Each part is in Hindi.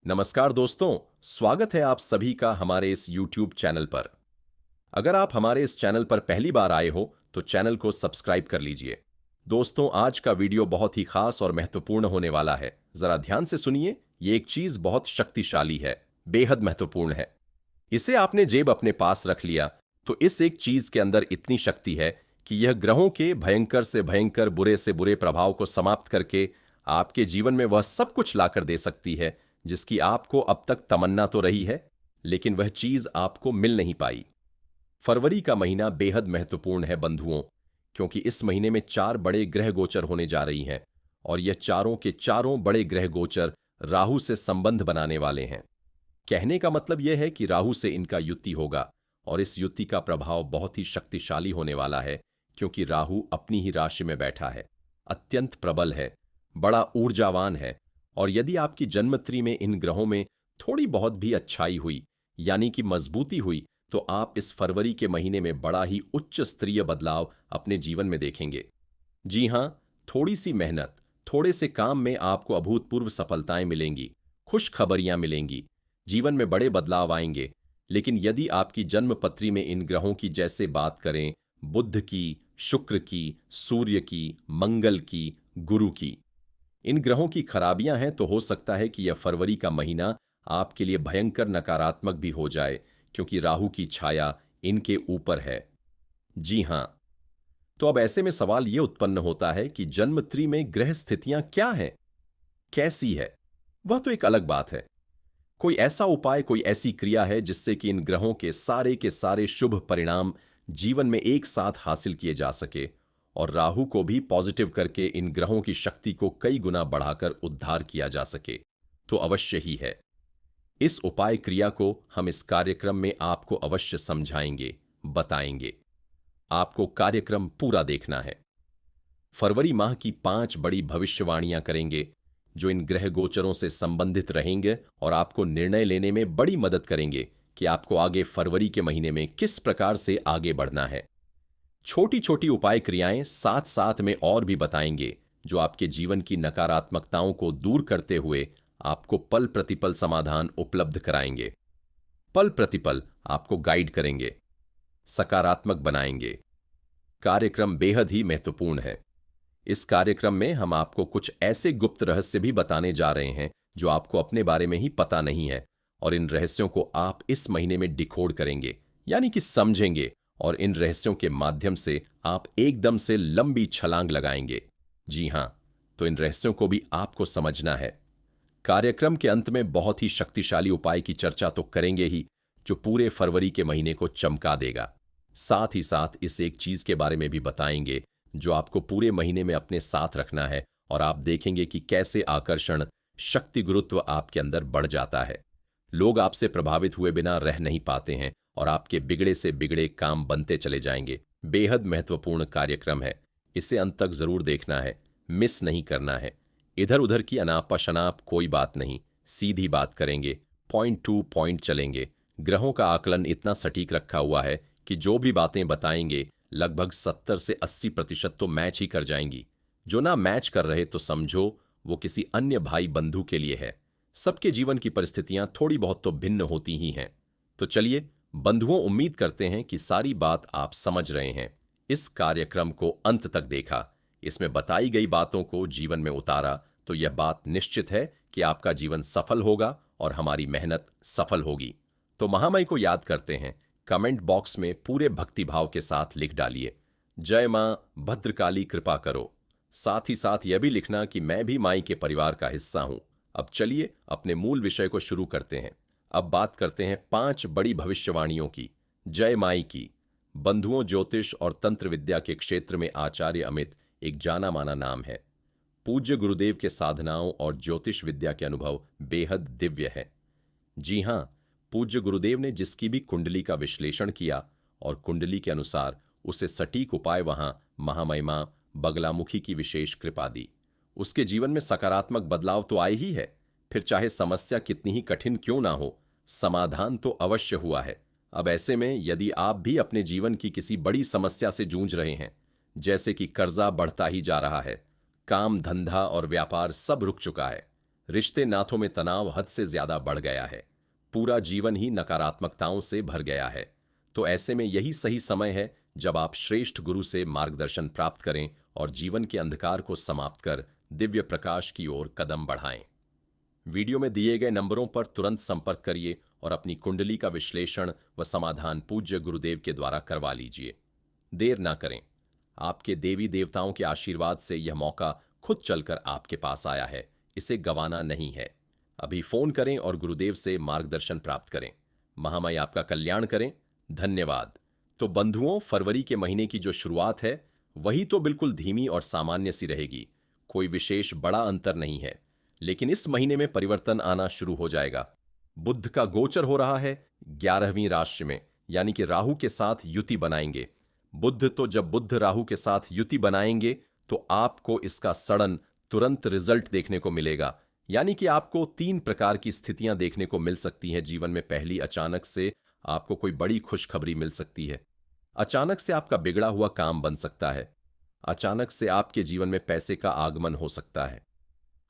नमस्कार दोस्तों, स्वागत है आप सभी का हमारे इस YouTube चैनल पर। अगर आप हमारे इस चैनल पर पहली बार आए हो तो चैनल को सब्सक्राइब कर लीजिए। दोस्तों, आज का वीडियो बहुत ही खास और महत्वपूर्ण होने वाला है। जरा ध्यान से सुनिए, ये एक चीज बहुत शक्तिशाली है, बेहद महत्वपूर्ण है। इसे आपने जेब अपने पास रख लिया तो इस एक चीज के अंदर इतनी शक्ति है कि यह ग्रहों के भयंकर से भयंकर, बुरे से बुरे प्रभाव को समाप्त करके आपके जीवन में वह सब कुछ लाकर दे सकती है जिसकी आपको अब तक तमन्ना तो रही है, लेकिन वह चीज आपको मिल नहीं पाई। फरवरी का महीना बेहद महत्वपूर्ण है बंधुओं, क्योंकि इस महीने में 4 बड़े ग्रह गोचर होने जा रही हैं और यह चारों के चारों बड़े ग्रह गोचर राहु से संबंध बनाने वाले हैं। कहने का मतलब यह है कि राहु से इनका युति होगा और इस युति का प्रभाव बहुत ही शक्तिशाली होने वाला है, क्योंकि राहु अपनी ही राशि में बैठा है, अत्यंत प्रबल है, बड़ा ऊर्जावान है। और यदि आपकी जन्मत्री में इन ग्रहों में थोड़ी बहुत भी अच्छाई हुई, यानी कि मजबूती हुई, तो आप इस फरवरी के महीने में बड़ा ही उच्च स्तरीय बदलाव अपने जीवन में देखेंगे। जी हां, थोड़ी सी मेहनत, थोड़े से काम में आपको अभूतपूर्व सफलताएं मिलेंगी, खुश खबरियां मिलेंगी, जीवन में बड़े बदलाव आएंगे। लेकिन यदि आपकी जन्म पत्री में इन ग्रहों की जैसे बात करें, बुध की, शुक्र की, सूर्य की, मंगल की, गुरु की, इन ग्रहों की खराबियां हैं, तो हो सकता है कि यह फरवरी का महीना आपके लिए भयंकर नकारात्मक भी हो जाए, क्योंकि राहु की छाया इनके ऊपर है। जी हां, तो अब ऐसे में सवाल यह उत्पन्न होता है कि जन्मत्री में ग्रह स्थितियां क्या हैं, कैसी है? वह तो एक अलग बात है। कोई ऐसा उपाय, कोई ऐसी क्रिया है जिससे कि इन ग्रहों के सारे शुभ परिणाम जीवन में एक साथ हासिल किए जा सके और राहु को भी पॉजिटिव करके इन ग्रहों की शक्ति को कई गुना बढ़ाकर उद्धार किया जा सके? तो अवश्य ही है। इस उपाय क्रिया को हम इस कार्यक्रम में आपको अवश्य समझाएंगे, बताएंगे। आपको कार्यक्रम पूरा देखना है। फरवरी माह की 5 बड़ी भविष्यवाणियां करेंगे जो इन ग्रह गोचरों से संबंधित रहेंगे और आपको निर्णय लेने में बड़ी मदद करेंगे कि आपको आगे फरवरी के महीने में किस प्रकार से आगे बढ़ना है। छोटी छोटी उपाय क्रियाएं साथ साथ में और भी बताएंगे जो आपके जीवन की नकारात्मकताओं को दूर करते हुए आपको पल प्रतिपल समाधान उपलब्ध कराएंगे। पल प्रतिपल आपको गाइड करेंगे, सकारात्मक बनाएंगे। कार्यक्रम बेहद ही महत्वपूर्ण है। इस कार्यक्रम में हम आपको कुछ ऐसे गुप्त रहस्य भी बताने जा रहे हैं जो आपको अपने बारे में ही पता नहीं है, और इन रहस्यों को आप इस महीने में डिकोड करेंगे, यानी कि समझेंगे, और इन रहस्यों के माध्यम से आप एकदम से लंबी छलांग लगाएंगे। जी हां, तो इन रहस्यों को भी आपको समझना है। कार्यक्रम के अंत में बहुत ही शक्तिशाली उपाय की चर्चा तो करेंगे ही, जो पूरे फरवरी के महीने को चमका देगा। साथ ही साथ इस एक चीज के बारे में भी बताएंगे जो आपको पूरे महीने में अपने साथ रखना है, और आप देखेंगे कि कैसे आकर्षण, शक्ति, गुरुत्व आपके अंदर बढ़ जाता है। लोग आपसे प्रभावित हुए बिना रह नहीं पाते हैं और आपके बिगड़े से बिगड़े काम बनते चले जाएंगे। बेहद महत्वपूर्ण कार्यक्रम है, इसे अंत तक जरूर देखना है, मिस नहीं करना है। इधर उधर की अनाप शनाप कोई बात नहीं, सीधी बात करेंगे, पॉइंट टू पॉइंट चलेंगे। ग्रहों का आकलन इतना सटीक रखा हुआ है कि जो भी बातें बताएंगे लगभग 70 से 80% तो मैच ही कर जाएंगी। जो ना मैच कर रहे तो समझो वो किसी अन्य भाई बंधु के लिए है। सबके जीवन की परिस्थितियां थोड़ी बहुत तो भिन्न होती ही हैं। तो चलिए बंधुओं, उम्मीद करते हैं कि सारी बात आप समझ रहे हैं। इस कार्यक्रम को अंत तक देखा, इसमें बताई गई बातों को जीवन में उतारा, तो यह बात निश्चित है कि आपका जीवन सफल होगा और हमारी मेहनत सफल होगी। तो महामय को याद करते हैं, कमेंट बॉक्स में पूरे भक्तिभाव के साथ लिख डालिए, जय मां भद्रकाली कृपा करो। साथ ही साथ यह भी लिखना कि मैं भी माई के परिवार का हिस्सा हूं। अब चलिए अपने मूल विषय को शुरू करते हैं। अब बात करते हैं 5 बड़ी भविष्यवाणियों की। जय माई की। बंधुओं, ज्योतिष और तंत्र विद्या के क्षेत्र में आचार्य अमित एक जाना माना नाम है। पूज्य गुरुदेव के साधनाओं और ज्योतिष विद्या के अनुभव बेहद दिव्य है। जी हां, पूज्य गुरुदेव ने जिसकी भी कुंडली का विश्लेषण किया और कुंडली के अनुसार उसे सटीक उपाय वहां महामहिमा बगलामुखी की विशेष कृपा दी। उसके जीवन में सकारात्मक बदलाव तो आए ही है, फिर चाहे समस्या कितनी ही कठिन क्यों ना हो, समाधान तो अवश्य हुआ है। अब ऐसे में यदि आप भी अपने जीवन की किसी बड़ी समस्या से जूझ रहे हैं, जैसे कि कर्जा बढ़ता ही जा रहा है, काम धंधा और व्यापार सब रुक चुका है, रिश्ते नातों में तनाव हद से ज्यादा बढ़ गया है। पूरा जीवन ही नकारात्मकताओं से भर गया है। तो ऐसे में यही सही समय है जब आप श्रेष्ठ गुरु से मार्गदर्शन प्राप्त करें और जीवन के अंधकार को समाप्त कर दिव्य प्रकाश की ओर कदम बढ़ाएं। वीडियो में दिए गए नंबरों पर तुरंत संपर्क करिए और अपनी कुंडली का विश्लेषण व समाधान पूज्य गुरुदेव के द्वारा करवा लीजिए। देर ना करें। आपके देवी देवताओं के आशीर्वाद से यह मौका खुद चलकर आपके पास आया है। इसे गंवाना नहीं है। अभी फोन करें और गुरुदेव से मार्गदर्शन प्राप्त करें। महामाई आपका कल्याण करें। धन्यवाद। तो बंधुओं, फरवरी के महीने की जो शुरुआत है वही तो बिल्कुल धीमी और सामान्य सी रहेगी। कोई विशेष बड़ा अंतर नहीं है। लेकिन इस महीने में परिवर्तन आना शुरू हो जाएगा। बुध का गोचर हो रहा है 11वीं राशि में, यानी कि राहु के साथ युति बनाएंगे। जब बुध राहु के साथ युति बनाएंगे तो आपको इसका सडन तुरंत रिजल्ट देखने को मिलेगा। यानी कि आपको 3 प्रकार की स्थितियां देखने को मिल सकती हैं जीवन में। पहली, अचानक से आपको कोई बड़ी खुशखबरी मिल सकती है। अचानक से आपका बिगड़ा हुआ काम बन सकता है। अचानक से आपके जीवन में पैसे का आगमन हो सकता है।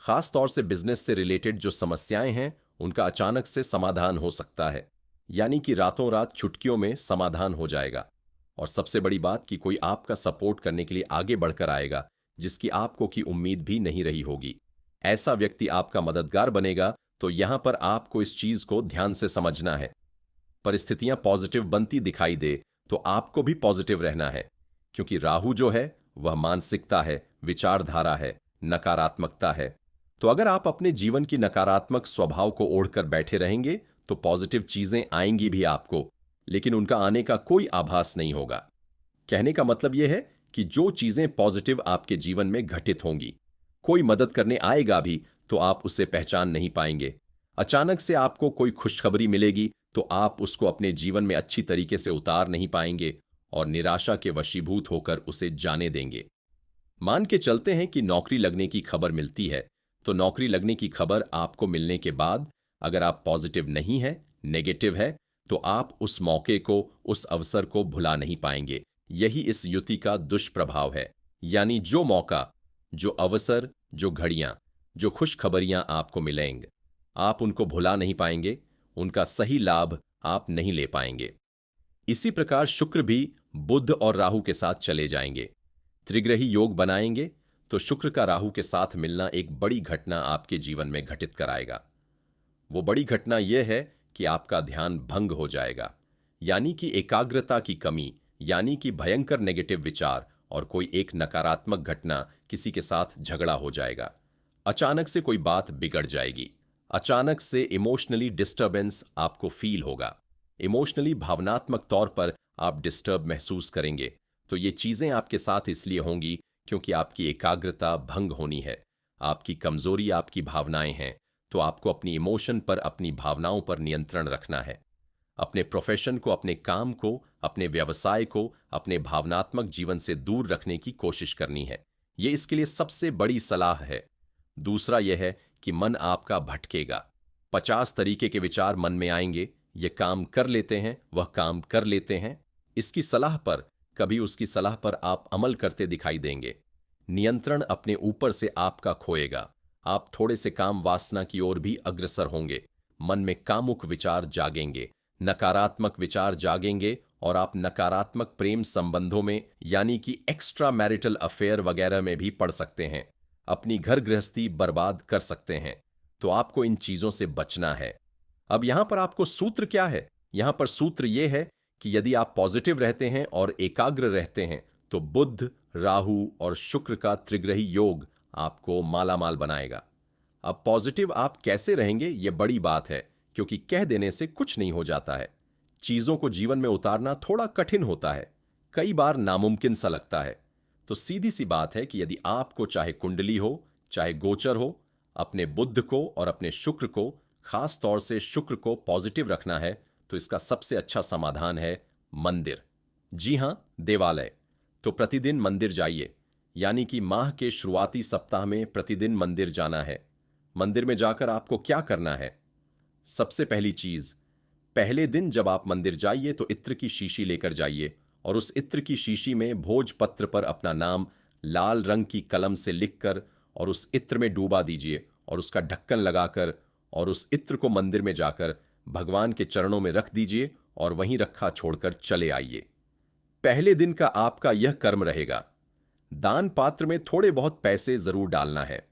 खास तौर से बिजनेस से रिलेटेड जो समस्याएं हैं उनका अचानक से समाधान हो सकता है। यानी कि रातों रात चुटकियों में समाधान हो जाएगा। और सबसे बड़ी बात कि कोई आपका सपोर्ट करने के लिए आगे बढ़कर आएगा जिसकी आपको की उम्मीद भी नहीं रही होगी। ऐसा व्यक्ति आपका मददगार बनेगा। तो यहां पर आपको इस चीज को ध्यान से समझना है। परिस्थितियां पॉजिटिव बनती दिखाई दे तो आपको भी पॉजिटिव रहना है, क्योंकि राहु जो है वह मानसिकता है, विचारधारा है, नकारात्मकता है। तो अगर आप अपने जीवन की नकारात्मक स्वभाव को ओढ़कर बैठे रहेंगे तो पॉजिटिव चीजें आएंगी भी आपको, लेकिन उनका आने का कोई आभास नहीं होगा। कहने का मतलब यह है कि जो चीजें पॉजिटिव आपके जीवन में घटित होंगी, कोई मदद करने आएगा भी तो आप उसे पहचान नहीं पाएंगे। अचानक से आपको कोई खुशखबरी मिलेगी तो आप उसको अपने जीवन में अच्छी तरीके से उतार नहीं पाएंगे और निराशा के वशीभूत होकर उसे जाने देंगे। मान के चलते हैं कि नौकरी लगने की खबर मिलती है, तो नौकरी लगने की खबर आपको मिलने के बाद अगर आप पॉजिटिव नहीं है, नेगेटिव है, तो आप उस मौके को, उस अवसर को भुला नहीं पाएंगे। यही इस युति का दुष्प्रभाव है। यानी जो मौका, जो अवसर, जो घड़ियां, जो खुशखबरियां आपको मिलेंगे, आप उनको भुला नहीं पाएंगे, उनका सही लाभ आप नहीं ले पाएंगे। इसी प्रकार शुक्र भी बुध और राहु के साथ चले जाएंगे, त्रिग्रही योग बनाएंगे। तो शुक्र का राहु के साथ मिलना एक बड़ी घटना आपके जीवन में घटित कराएगा। वो बड़ी घटना यह है कि आपका ध्यान भंग हो जाएगा, यानी कि एकाग्रता की कमी, यानी कि भयंकर नेगेटिव विचार और कोई एक नकारात्मक घटना, किसी के साथ झगड़ा हो जाएगा। अचानक से कोई बात बिगड़ जाएगी। अचानक से इमोशनली डिस्टर्बेंस आपको फील होगा। इमोशनली, भावनात्मक तौर पर आप डिस्टर्ब महसूस करेंगे। तो ये चीजें आपके साथ इसलिए होंगी क्योंकि आपकी एकाग्रता भंग होनी है। आपकी कमजोरी आपकी भावनाएं हैं। तो आपको अपनी इमोशन पर, अपनी भावनाओं पर नियंत्रण रखना है। अपने प्रोफेशन को, अपने काम को, अपने व्यवसाय को, अपने भावनात्मक जीवन से दूर रखने की कोशिश करनी है। यह इसके लिए सबसे बड़ी सलाह है। दूसरा यह है कि मन आपका भटकेगा। 50 तरीके के विचार मन में आएंगे। ये काम कर लेते हैं, वह काम कर लेते हैं। इसकी सलाह पर, कभी उसकी सलाह पर आप अमल करते दिखाई देंगे। नियंत्रण अपने ऊपर से आपका खोएगा। आप थोड़े से काम वासना की ओर भी अग्रसर होंगे। मन में कामुक विचार जागेंगे, नकारात्मक विचार जागेंगे और आप नकारात्मक प्रेम संबंधों में, यानी कि एक्स्ट्रा मैरिटल अफेयर वगैरह में भी पड़ सकते हैं। अपनी घर गृहस्थी बर्बाद कर सकते हैं। तो आपको इन चीजों से बचना है। अब यहां पर आपको सूत्र क्या है? यहां पर सूत्र यह है कि यदि आप पॉजिटिव रहते हैं और एकाग्र रहते हैं तो बुध, राहु और शुक्र का त्रिग्रही योग आपको मालामाल बनाएगा। अब पॉजिटिव आप कैसे रहेंगे, यह बड़ी बात है, क्योंकि कह देने से कुछ नहीं हो जाता है। चीजों को जीवन में उतारना थोड़ा कठिन होता है, कई बार नामुमकिन सा लगता है। तो सीधी सी बात है कि यदि आपको चाहे कुंडली हो, चाहे गोचर हो, अपने बुध को और अपने शुक्र को, खास तौर से शुक्र को पॉजिटिव रखना है, तो इसका सबसे अच्छा समाधान है मंदिर। जी हां, देवालय। तो प्रतिदिन मंदिर जाइए, यानी कि माह के शुरुआती सप्ताह में प्रतिदिन मंदिर जाना है। मंदिर में जाकर आपको क्या करना है? सबसे पहली चीज, पहले दिन जब आप मंदिर जाइए तो इत्र की शीशी लेकर जाइए और उस इत्र की शीशी में भोजपत्र पर अपना नाम लाल रंग की कलम से लिखकर और उस इत्र में डूबा दीजिए और उसका ढक्कन लगाकर और उस इत्र को मंदिर में जाकर भगवान के चरणों में रख दीजिए और वहीं रखा छोड़कर चले आइए। पहले दिन का आपका यह कर्म रहेगा। दान पात्र में थोड़े बहुत पैसे जरूर डालना है।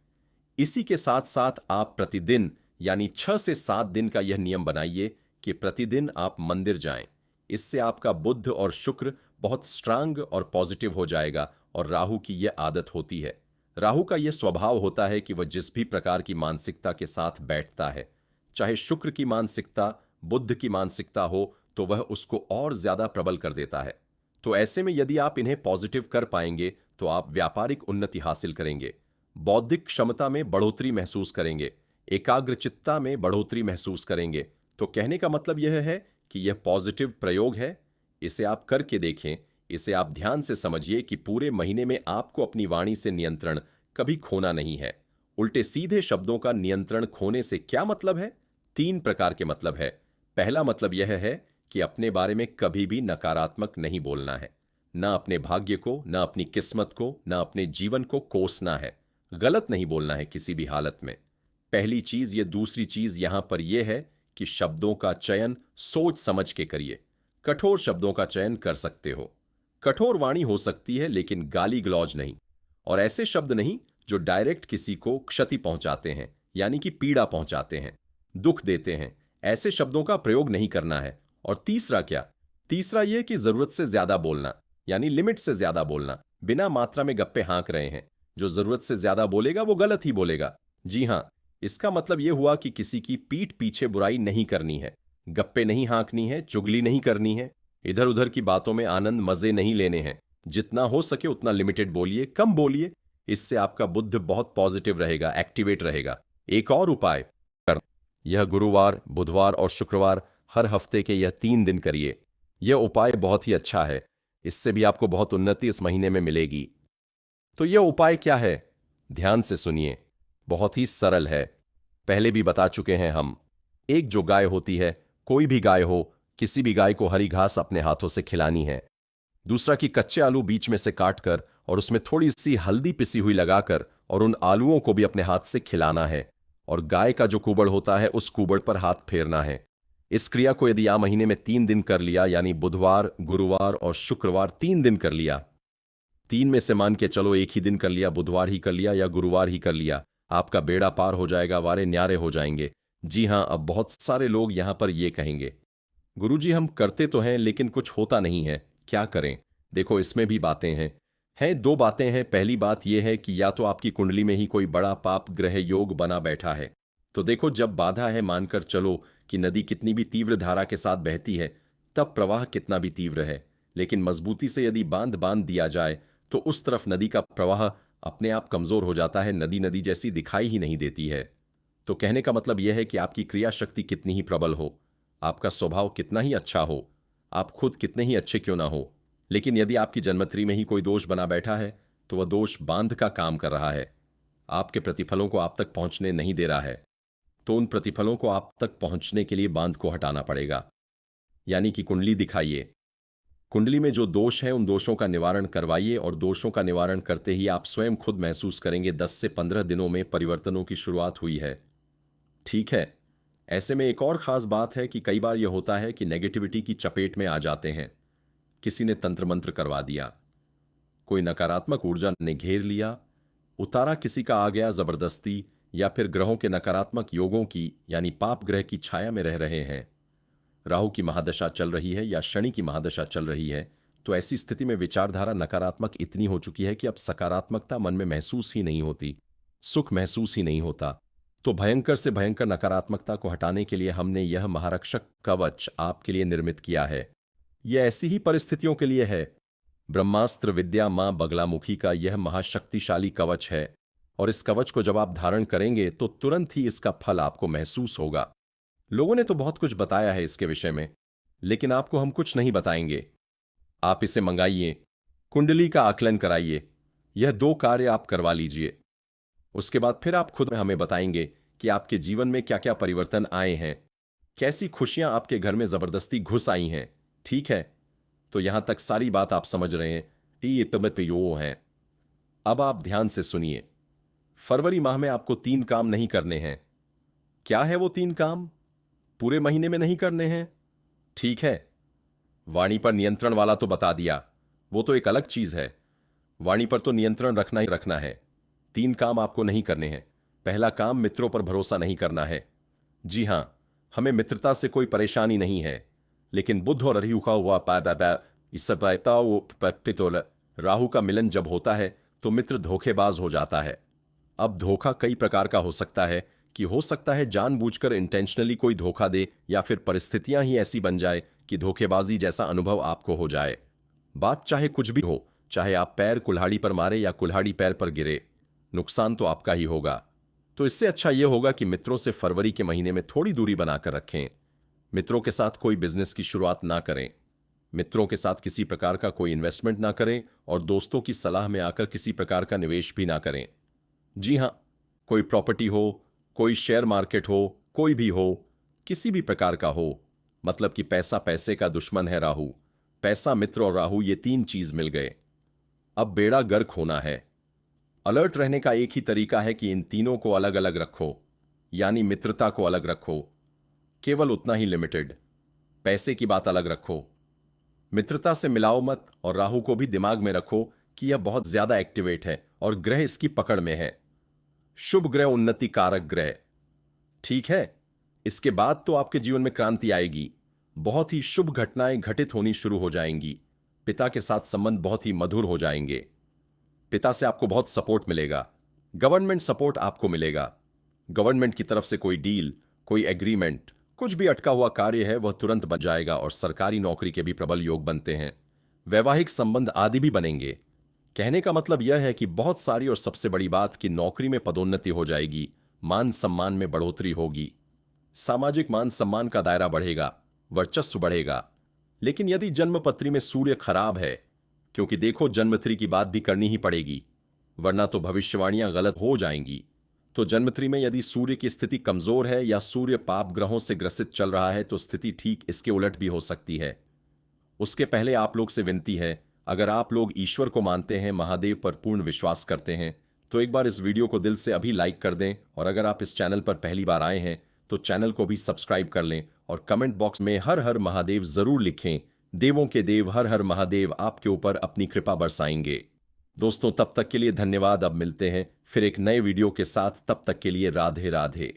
इसी के साथ साथ आप प्रतिदिन यानी 6 से 7 दिन का यह नियम बनाइए कि प्रतिदिन आप मंदिर जाएं। इससे आपका बुध और शुक्र बहुत स्ट्रांग और पॉजिटिव हो जाएगा और राहु की यह आदत होती है। राहु का यह स्वभाव होता है कि वह जिस भी प्रकार की मानसिकता के साथ बैठता है, चाहे शुक्र की मानसिकता, बुध की मानसिकता हो, तो वह उसको और ज्यादा प्रबल कर देता है। तो ऐसे में यदि आप इन्हें पॉजिटिव कर पाएंगे तो आप व्यापारिक उन्नति हासिल करेंगे, बौद्धिक क्षमता में बढ़ोतरी महसूस करेंगे, एकाग्रचित्ता में बढ़ोतरी महसूस करेंगे। तो कहने का मतलब यह है कि यह पॉजिटिव प्रयोग है। इसे आप करके देखें, इसे आप ध्यान से समझिए कि पूरे महीने में आपको अपनी वाणी से नियंत्रण कभी खोना नहीं है। उल्टे सीधे शब्दों का नियंत्रण खोने से क्या मतलब है? 3 प्रकार के मतलब है। पहला मतलब यह है कि अपने बारे में कभी भी नकारात्मक नहीं बोलना है। ना अपने भाग्य को, ना अपनी किस्मत को, ना अपने जीवन को कोसना है। गलत नहीं बोलना है किसी भी हालत में। पहली चीज ये। दूसरी चीज यहां पर यह है कि शब्दों का चयन सोच समझ के करिए। कठोर शब्दों का चयन कर सकते हो। कठोर वाणी हो सकती है लेकिन गाली गलौज नहीं, और ऐसे शब्द नहीं जो डायरेक्ट किसी को क्षति पहुंचाते हैं, यानी कि पीड़ा पहुंचाते हैं, दुख देते हैं। ऐसे शब्दों का प्रयोग नहीं करना है। और तीसरा क्या? तीसरा यह कि जरूरत से ज्यादा बोलना, यानी लिमिट से ज्यादा बोलना। बिना मात्रा में गप्पे हाँक रहे हैं। जो जरूरत से ज्यादा बोलेगा वो गलत ही बोलेगा। जी हां, इसका मतलब यह हुआ कि किसी की पीठ पीछे बुराई नहीं करनी है, गप्पे नहीं हाँकनी है, चुगली नहीं करनी है, इधर उधर की बातों में आनंद मजे नहीं लेने हैं। जितना हो सके उतना लिमिटेड बोलिए, कम बोलिए। इससे आपका बुद्ध बहुत पॉजिटिव रहेगा, एक्टिवेट रहेगा। एक और उपाय कर, यह गुरुवार, बुधवार और शुक्रवार हर हफ्ते के यह 3 दिन करिए। यह उपाय बहुत ही अच्छा है। इससे भी आपको बहुत उन्नति इस महीने में मिलेगी। तो यह उपाय क्या है? ध्यान से सुनिए। बहुत ही सरल है, पहले भी बता चुके हैं हम। एक जो गाय होती है, कोई भी गाय हो, किसी भी गाय को हरी घास अपने हाथों से खिलानी है। दूसरा कि कच्चे आलू बीच में से काटकर और उसमें थोड़ी सी हल्दी पिसी हुई लगाकर और उन आलूओं को भी अपने हाथ से खिलाना है। और गाय का जो कुबड़ होता है उस कुबड़ पर हाथ फेरना है। इस क्रिया को यदि आप महीने में 3 दिन कर लिया, यानी बुधवार, गुरुवार और शुक्रवार 3 दिन कर लिया, 3 में से मान के चलो एक ही दिन कर लिया, बुधवार ही कर लिया या गुरुवार ही कर लिया, आपका बेड़ा पार हो जाएगा, वारे न्यारे हो जाएंगे। जी हां, अब बहुत सारे लोग यहां पर ये कहेंगे, गुरुजी हम करते तो हैं लेकिन कुछ होता नहीं है, क्या करें? देखो, इसमें भी बातें हैं 2 बातें हैं। पहली बात यह है कि या तो आपकी कुंडली में ही कोई बड़ा पाप ग्रह योग बना बैठा है। तो देखो, जब बाधा है, मानकर चलो कि नदी कितनी भी तीव्र धारा के साथ बहती है, तब प्रवाह कितना भी तीव्र है, लेकिन मजबूती से यदि बांध दिया जाए तो उस तरफ नदी का प्रवाह अपने आप कमजोर हो जाता है, नदी नदी जैसी दिखाई ही नहीं देती है। तो कहने का मतलब यह है कि आपकी क्रिया शक्ति कितनी ही प्रबल हो, आपका स्वभाव कितना ही अच्छा हो, आप खुद कितने ही अच्छे क्यों ना हो, लेकिन यदि आपकी जन्मत्री में ही कोई दोष बना बैठा है तो वह दोष बांध का काम कर रहा है, आपके प्रतिफलों को आप तक पहुंचने नहीं दे रहा है। तो उन प्रतिफलों को आप तक पहुंचने के लिए बांध को हटाना पड़ेगा। यानी कि कुंडली दिखाइए, कुंडली में जो दोष है उन दोषों का निवारण करवाइए, और दोषों का निवारण करते ही आप स्वयं खुद महसूस करेंगे 10 से 15 दिनों में परिवर्तनों की शुरुआत हुई है। ठीक है। ऐसे में एक और खास बात है कि कई बार यह होता है कि नेगेटिविटी की चपेट में आ जाते हैं। किसी ने तंत्र मंत्र करवा दिया, कोई नकारात्मक ऊर्जा ने घेर लिया, उतारा किसी का आ गया जबरदस्ती, या फिर ग्रहों के नकारात्मक योगों की यानी पाप ग्रह की छाया में रह रहे हैं, राहु की महादशा चल रही है या शनि की महादशा चल रही है। तो ऐसी स्थिति में विचारधारा नकारात्मक इतनी हो चुकी है कि अब सकारात्मकता मन में महसूस ही नहीं होती, सुख महसूस ही नहीं होता। तो भयंकर से भयंकर नकारात्मकता को हटाने के लिए हमने यह महारक्षक कवच आपके लिए निर्मित किया है। यह ऐसी ही परिस्थितियों के लिए है। ब्रह्मास्त्र विद्या मां बगलामुखी का यह महाशक्तिशाली कवच है, और इस कवच को जब आप धारण करेंगे तो तुरंत ही इसका फल आपको महसूस होगा। लोगों ने तो बहुत कुछ बताया है इसके विषय में, लेकिन आपको हम कुछ नहीं बताएंगे। आप इसे मंगाइए, कुंडली का आकलन कराइए, यह 2 कार्य आप करवा लीजिए। उसके बाद फिर आप खुद हमें बताएंगे कि आपके जीवन में क्या क्या परिवर्तन आए हैं, कैसी खुशियां आपके घर में जबरदस्ती घुस आई हैं। ठीक है, तो यहां तक सारी बात आप समझ रहे हैं, ये तबत पे यो है। अब आप ध्यान से सुनिए। फरवरी माह में आपको 3 काम नहीं करने हैं। क्या है वो 3 काम? पूरे महीने में नहीं करने हैं? ठीक है, वाणी पर नियंत्रण वाला तो बता दिया, वो तो एक अलग चीज है। वाणी पर तो नियंत्रण रखना ही रखना है। 3 काम आपको नहीं करने हैं। पहला काम, मित्रों पर भरोसा नहीं करना है। जी हां, हमें मित्रता से कोई परेशानी नहीं है, लेकिन बुध और राहु का मिलन जब होता है तो मित्र धोखेबाज हो जाता है। अब धोखा कई प्रकार का हो सकता है कि हो सकता है जानबूझकर इंटेंशनली कोई धोखा दे, या फिर परिस्थितियां ही ऐसी बन जाए कि धोखेबाजी जैसा अनुभव आपको हो जाए। बात चाहे कुछ भी हो, चाहे आप पैर कुल्हाड़ी पर मारे या कुल्हाड़ी पैर पर गिरे, नुकसान तो आपका ही होगा। तो इससे अच्छा यह होगा कि मित्रों से फरवरी के महीने में थोड़ी दूरी बनाकर रखें। मित्रों के साथ कोई बिजनेस की शुरुआत ना करें। मित्रों के साथ किसी प्रकार का कोई इन्वेस्टमेंट ना करें, और दोस्तों की सलाह में आकर किसी प्रकार का निवेश भी ना करें। जी हां, कोई प्रॉपर्टी हो, कोई शेयर मार्केट हो, कोई भी हो, किसी भी प्रकार का हो, मतलब कि पैसा पैसे का दुश्मन है राहु। पैसा, मित्र और राहु, ये 3 चीज मिल गए। अब बेड़ा गर्क होना है। अलर्ट रहने का एक ही तरीका है कि इन तीनों को अलग अलग रखो, यानी मित्रता को अलग रखो, केवल उतना ही लिमिटेड। पैसे की बात अलग रखो, मित्रता से मिलाओ मत, और राहु को भी दिमाग में रखो कि यह बहुत ज्यादा एक्टिवेट है और ग्रह इसकी पकड़ में है। शुभ ग्रह, उन्नति कारक ग्रह। ठीक है, इसके बाद तो आपके जीवन में क्रांति आएगी। बहुत ही शुभ घटनाएं घटित होनी शुरू हो जाएंगी। पिता के साथ संबंध बहुत ही मधुर हो जाएंगे। पिता से आपको बहुत सपोर्ट मिलेगा। गवर्नमेंट सपोर्ट आपको मिलेगा। गवर्नमेंट की तरफ से कोई डील, कोई एग्रीमेंट, कुछ भी अटका हुआ कार्य है वह तुरंत बन जाएगा, और सरकारी नौकरी के भी प्रबल योग बनते हैं। वैवाहिक संबंध आदि भी बनेंगे। कहने का मतलब यह है कि बहुत सारी, और सबसे बड़ी बात कि नौकरी में पदोन्नति हो जाएगी, मान सम्मान में बढ़ोतरी होगी, सामाजिक मान सम्मान का दायरा बढ़ेगा, वर्चस्व बढ़ेगा। लेकिन यदि जन्मपत्री में सूर्य खराब है, क्योंकि देखो जन्मत्री की बात भी करनी ही पड़ेगी, वरना तो भविष्यवाणियां गलत हो जाएंगी। तो जन्मत्री में यदि सूर्य की स्थिति कमजोर है या सूर्य पाप ग्रहों से ग्रसित चल रहा है तो स्थिति ठीक इसके उलट भी हो सकती है। उसके पहले आप लोग से विनती है, अगर आप लोग ईश्वर को मानते हैं, महादेव पर पूर्ण विश्वास करते हैं, तो एक बार इस वीडियो को दिल से अभी लाइक कर दें, और अगर आप इस चैनल पर पहली बार आए हैं तो चैनल को भी सब्सक्राइब कर लें, और कमेंट बॉक्स में हर हर महादेव जरूर लिखें। देवों के देव हर हर महादेव आपके ऊपर अपनी कृपा बरसाएंगे। दोस्तों, तब तक के लिए धन्यवाद। अब मिलते हैं फिर एक नए वीडियो के साथ। तब तक के लिए राधे राधे।